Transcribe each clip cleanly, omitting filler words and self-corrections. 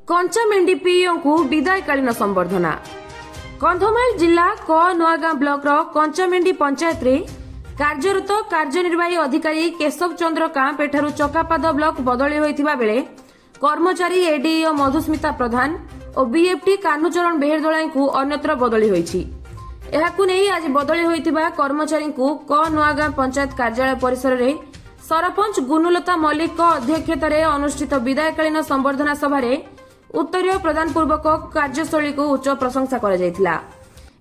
कंचामेंडी PO को विदायकालीन संबर्धना। कंधमाल जिला क नुआगां ब्लॉक रो कंचामेंडी पंचायत रे कार्यरत कार्यनिर्वाही अधिकारी केशव चंद्र कांप एठारु चकापाद ब्लॉक बदली होइतिबा बेले कर्मचारी एडीओ मधुस्मिता प्रधान और बीएफटी कान्हुचरण बेहेरदोलाई को अन्यत्र बदली होइछि। एहाकु नै आज बदली होइतिबा कर्मचारी को क नुआगां पंचायत कार्यालय परिसर रे सरपंच गुनुलता मल्लिक अध्यक्षतार अनुष्ठित विदायकालीन संबर्धना सभा उत्तरीय प्रदान पूर्वक कार्यशैली को उच्च प्रशंसा करा जायतिला।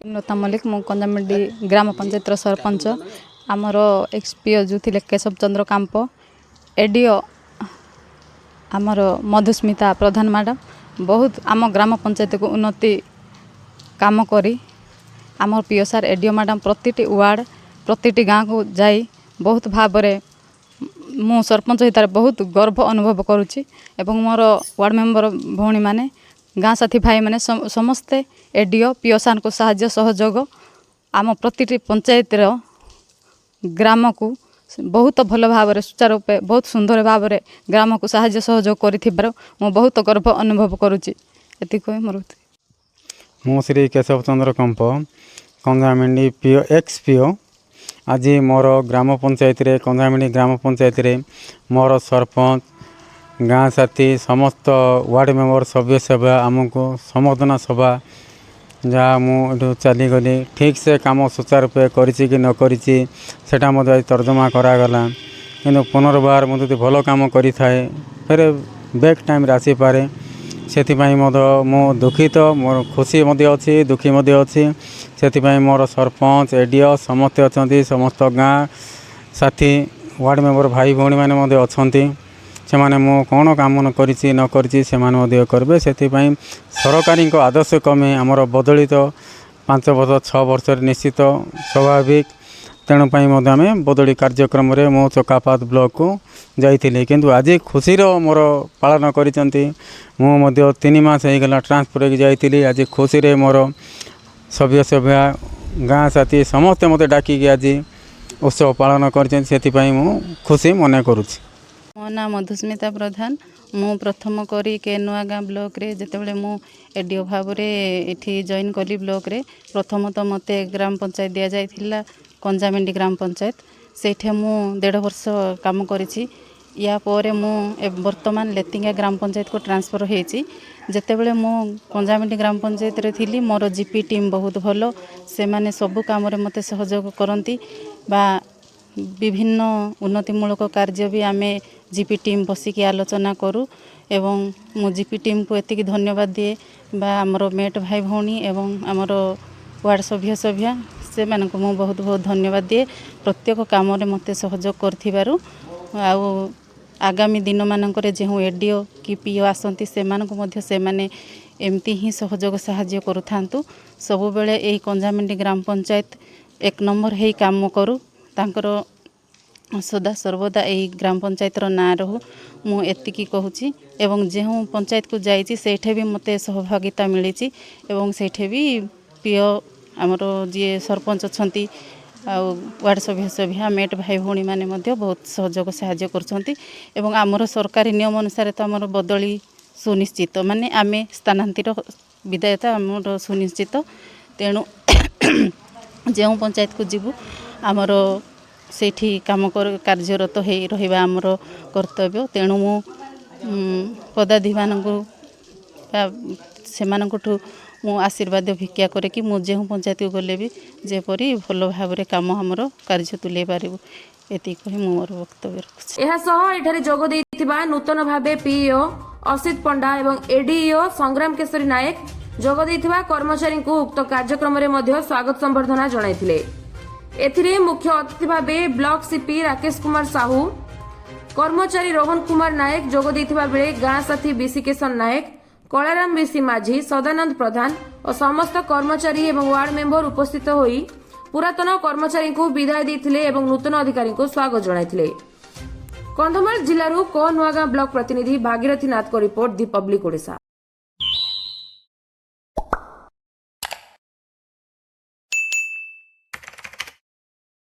लता मल्लिक मु कंजामेंडी ग्राम पंचायत सरपंच आमर एक्सपीओ जो थे केशव चंद्र कांप एडीओ आमर मधुस्मिता प्रधान मैडम बहुत आम ग्राम पंचायत को उन्नति काम करी आम पीओ सार एडीओ मैडम प्रति वार्ड प्रति गाँव को जाई बहुत भाव मु सरपंच हितार बहुत गर्व अनुभव करुच्ची एवं मोर वार्ड मेंबर भौणी माने गाँ साथी भाई माने समस्ते एडीओ पीओ सार को साहाय्य सहयोग आम प्रति पंचायत ग्राम को बहुत भल भाव सुचारू रूपे बहुत सुंदर भाव ग्राम को साहाय्य सहयोग कर बहुत गर्व अनुभव करुच्ची एति कहि मोर मु श्री केशव चंद्र कंप कंजामेंडी पीओ एक्स पीओ आज मोर ग्राम पंचायत रे कंजामेंडी ग्राम पंचायत रे मोर सरपंच गाँ साथी समस्त वार्ड मेंबर सभ्य सभा आमको संबर्धना सभा जहाँ मुझे चलीगली ठीक से कम सुचारू रूपे करिछि कि न करिछि सेटा मते तर्जमा करागला कि पुनर्बार मुझे भल कम करि थाए फिर बैक टाइम आसी पारे से मो दुखित मोर खुशी अच्छी दुखी अच्छी से मोर सरपंच एडीओ समस्ते अच्छा समस्त गाँ साथी वार्ड मेंबर भाई भौणी मैंने अच्छा से मैंने मो कौन काम करिछि न करिछि से करेंगे से सरकारी आदर्श क्रमे आमर बदलित 5 वर्ष 6 वर्ष निश्चित स्वाभाविक तेणुपाई आम बदली कार्यक्रम रे मो चकापाद ब्लॉक को जाइए किंतु आज खुशी मोर पालन कर 3 मास होगला ट्रांसफर हो जाइली आज खुशी रे मोर सभ्य सभ्या गाँ साथी समस्ते मत डाकिकी आज उत्सव पालन कर खुशी मन करुच्ची। मो ना मधुस्मिता प्रधान मु प्रथम करी के नुआगां ब्लॉक रे जेतेबेले मु एडीओ भाव रे एठी जॉइन कली ब्लॉक रे प्रथम तो मते ग्राम पंचायत दिया जाइथिला कंजामेंडी ग्राम पंचायत सेठे मु 1.5 वर्ष काम करिछि। या पोरे मु वर्तमान लेतिंगा ग्राम पंचायत को ट्रांसफर होइछि। जेतेबेले मु कंजामेंडी ग्राम पंचायत रे थिली मोर जीपी टीम बहुत भलो से माने सब काम रे मते सहयोग करंती बा विभिन्न उन्नतिमूलक कार्य भी आमे जीपी टीम बसिकी आलोचना करूँ एवं मो जीपी टीम को एतिकी धन्यवाद दिए बा आमर मेट भाई भौणी एवं आमर वार्ड सभ्य सभ्या से मानक मु बहुत बहुत धन्यवाद दिए प्रत्येक काम रे मते सहयोग करथिबारु। आउ आगामी दिन मानकरे जेहु एडीओ कि पीओ आसंती से मानक मध्य से माने एमती ही सहयोग साहाय्य करूथांतु सबु बेले एही कंजामेंडी ग्राम पंचायत 1 नंबर हेई काम करू तांकर सदा सर्वदा यही ग्राम पंचायत ना रहू मु एतिकी कहूची एवं जेहू पंचायत को जाइछि सेठे भी मते सहभागिता मिली एवं सेठे भी पीओ आमर जी सरपंच अच्छी वार्ड सभ्य सभ्या मेट भाई भौणी मैंने बहुत सहयोग साहाय्य करछंती एवं आमर सरकारी नियम अनुसार तो आमर बदली सुनिश्चित माने आमे स्थानांतर विदायता आमर सुनिश्चित तेणु जो पंचायत को जीवु आमर सेठी काम कार्यरत हो रहा आमर कर्तव्य तेणु मु पदाधिकारीମାନଙ୍କୁ से मु आशीर्वाद भिक्षा करे कि मु जो पंचायत को गले भी जेपरी भल भाव काम आमर कार्य तुले पारिबु एति कहि मु मोर वक्तव्य रखुछि। एहा सह एठारे जोग दैथिबा नूतन भाबे पीओ असित पंडा एवं एडीओ संग्राम केशरी नायक जोग दैथिबा कर्मचारी को उक्त कार्यक्रम रे मध्य स्वागत संबर्धना जणाइथिले। एथिरे मुख्य अतिथि भावे ब्लॉक सीपी राकेश कुमार साहू कर्मचारी रोहन कुमार नायक जोग दैथिबा बेले गाँ साथी बीसी किशन नायक कलाराम बीसी माझी सदानंद प्रधान और समस्त कर्मचारी एवं वार्ड मेंबर उपस्थित होई पुरातन कर्मचारी को विदाय देथिले एवं नूतन अधिकारी को स्वागत जणाइथिले। कंधमाल जिल्लारू क नुआगां ब्लॉक प्रतिनिधि भागीरथी नाथ को रिपोर्ट दी पब्लिक ओडिशा।